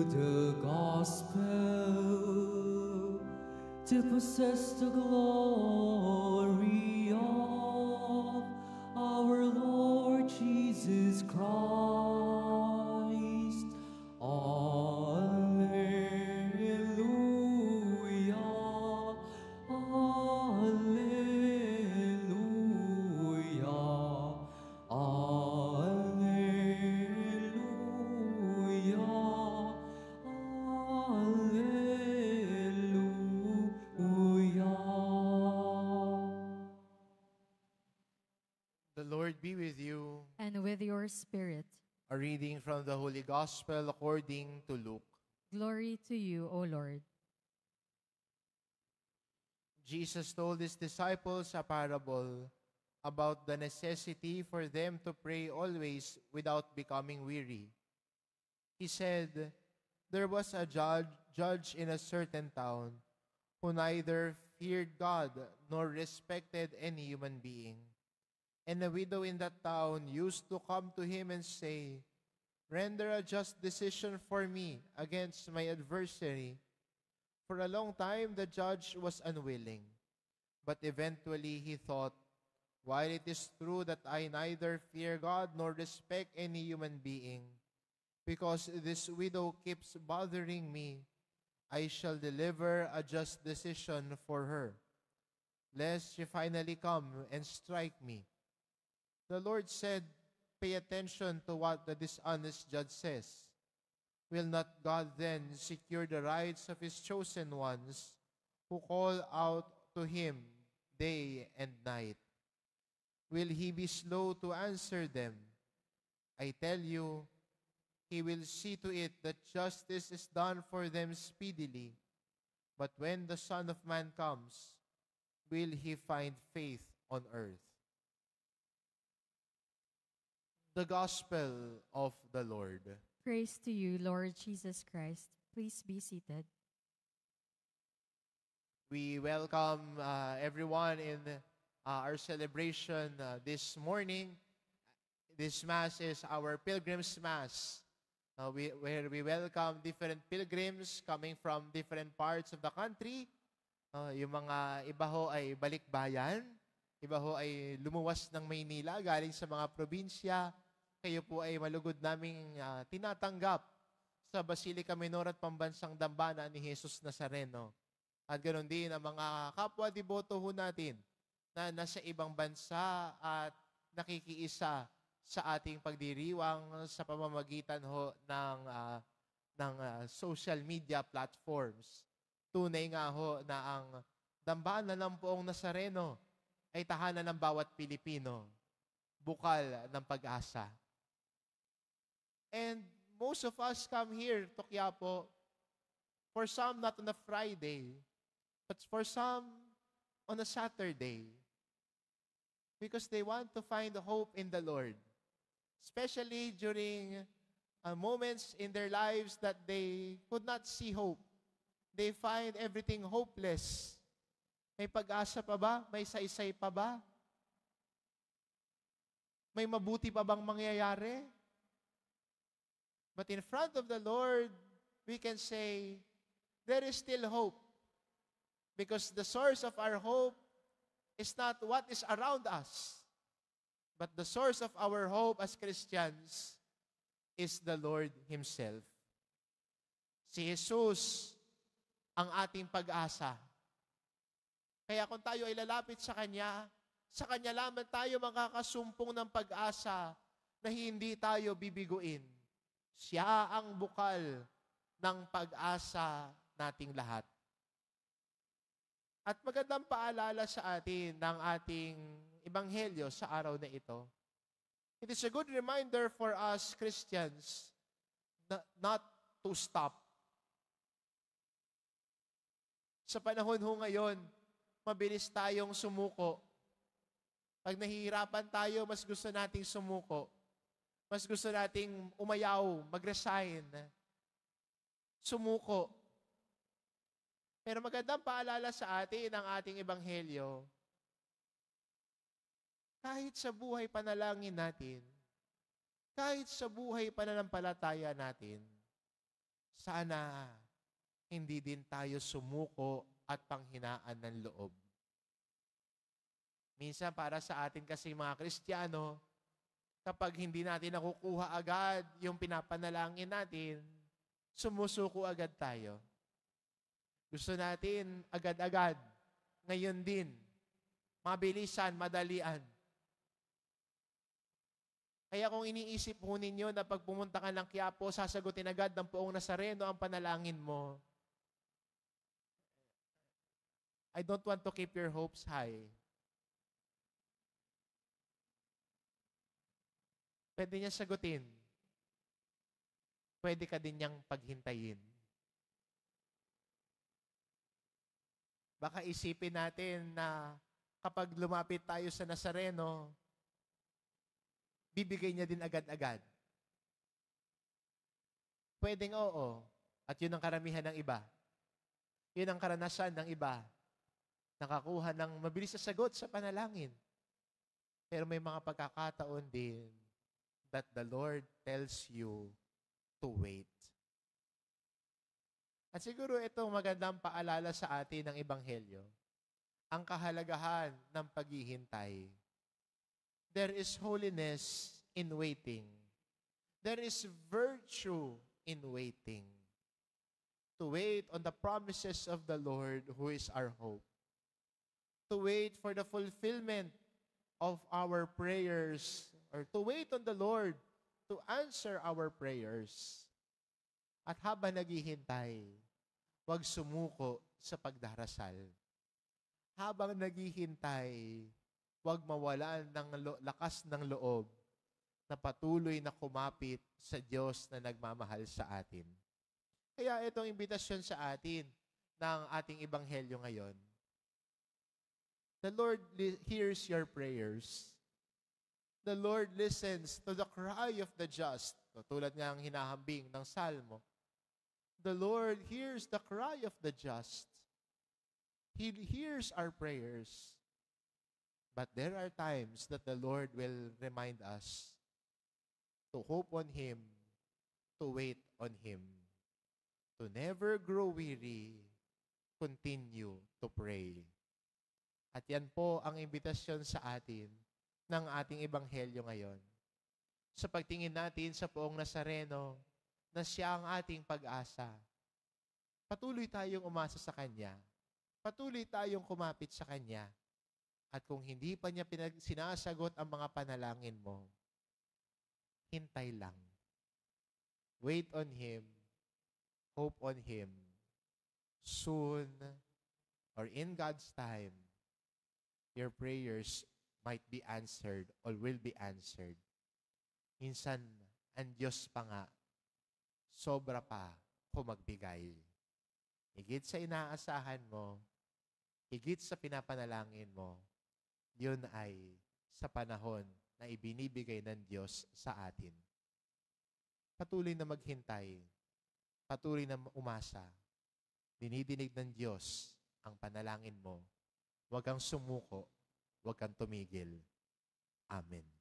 the gospel, to possess the glory of our Lord Jesus Christ. Alleluia, alleluia, alleluia, alleluia. The Lord be with you. And with your spirit. A reading from the Holy Gospel according to Luke. Glory to you, O Lord. Jesus told his disciples a parable about the necessity for them to pray always without becoming weary. He said, there was a judge in a certain town who neither feared God nor respected any human being. And a widow in that town used to come to him and say, render a just decision for me against my adversary. For a long time, the judge was unwilling. But eventually he thought, while it is true that I neither fear God nor respect any human being, because this widow keeps bothering me, I shall deliver a just decision for her, lest she finally come and strike me. The Lord said, pay attention to what the dishonest judge says. Will not God then secure the rights of his chosen ones who call out to him day and night? Will he be slow to answer them? I tell you, he will see to it that justice is done for them speedily. But when the Son of Man comes, will he find faith on earth? The Gospel of the Lord. Praise to you, Lord Jesus Christ. Please be seated. We welcome everyone in our celebration this morning. This Mass is our Pilgrim's Mass, where we welcome different pilgrims coming from different parts of the country. Yung mga iba ho ay balikbayan, iba ho ay lumuwas ng Maynila galing sa mga probinsya. Kayo po ay malugod naming tinatanggap sa Basilica Minor at Pambansang Dambana ni Jesus Nazareno. At ganoon din ang mga kapwa-deboto ho natin na nasa ibang bansa at nakikiisa sa ating pagdiriwang sa pamamagitan ho ng social media platforms. Tunay nga ho na ang Dambana ng Poong Nazareno ay tahanan ng bawat Pilipino, bukal ng pag-asa. And most of us come here to Quiapo, for some not on a Friday, but for some on a Saturday, because they want to find hope in the Lord, especially during moments in their lives that they could not see hope. They find everything hopeless. May pag-asa pa ba? May saysay pa ba? May mabuti pa bang mangyayari? But in front of the Lord, we can say, there is still hope. Because the source of our hope is not what is around us, but the source of our hope as Christians is the Lord Himself. Si Jesus ang ating pag-asa. Kaya kung tayo ay lalapit sa Kanya lamang tayo makakasumpong ng pag-asa na hindi tayo bibiguin. Siya ang bukal ng pag-asa nating lahat. At magandang paalala sa atin ng ating Ebanghelyo sa araw na ito. It is a good reminder for us Christians not to stop. Sa panahon ho ngayon, mabilis tayong sumuko. Pag nahihirapan tayo, mas gusto nating sumuko. Mas gusto nating umayaw, mag-resign, sumuko. Pero magandang paalala sa atin ng ating Ebanghelyo, kahit sa buhay panalangin natin, kahit sa buhay pananampalataya natin, sana hindi din tayo sumuko at panghinaan ng loob. Minsan para sa atin kasi mga Kristiyano, kapag hindi natin nakukuha agad yung pinapanalangin natin, sumusuko agad tayo. Gusto natin agad-agad, ngayon din, mabilisan, madalian. Kaya kung iniisip po ninyo na pag pumunta ka ng Quiapo, sasagutin agad ng Poong Nazareno ang panalangin mo, I don't want to keep your hopes high. Pwede niya sagutin. Pwede ka din niyang paghintayin. Baka isipin natin na kapag lumapit tayo sa Nazareno, bibigay niya din agad-agad. Pwedeng oo. At yun ang karamihan ng iba. Yun ang karanasan ng iba. Nakakuha ng mabilis na sagot sa panalangin. Pero may mga pagkakataon din that the Lord tells you to wait. At siguro ito magandang paalala sa atin ng Ebanghelyo. Ang kahalagahan ng paghihintay. There is holiness in waiting. There is virtue in waiting. To wait on the promises of the Lord who is our hope. To wait for the fulfillment of our prayers, or to wait on the Lord to answer our prayers. At habang naghihintay, huwag sumuko sa pagdarasal. Habang naghihintay, huwag mawalan ng lakas ng loob na patuloy na kumapit sa Diyos na nagmamahal sa atin. Kaya itong imbitasyon sa atin ng ating Ebanghelyo ngayon. The Lord hears your prayers. The Lord listens to the cry of the just. Tulad nga ang hinahambing ng Salmo. The Lord hears the cry of the just. He hears our prayers. But there are times that the Lord will remind us to hope on Him, to wait on Him, to never grow weary, continue to pray. At yan po ang imbitasyon sa atin ng ating Ebanghelyo ngayon. Sa pagtingin natin sa Poong Nazareno, na siya ang ating pag-asa. Patuloy tayong umasa sa Kanya. Patuloy tayong kumapit sa Kanya. At kung hindi pa niya sinasagot ang mga panalangin mo, hintay lang. Wait on Him. Hope on Him. Soon, or in God's time, your prayers might be answered or will be answered. Minsan, ang Diyos pa nga, sobra pa magbigay. Higit sa inaasahan mo, higit sa pinapanalangin mo, yun ay sa panahon na ibinibigay ng Diyos sa atin. Patuloy na maghintay, patuloy na umasa, dinidinig ng Diyos ang panalangin mo. Huwag kang sumuko, huwag kang tumigil. Amen.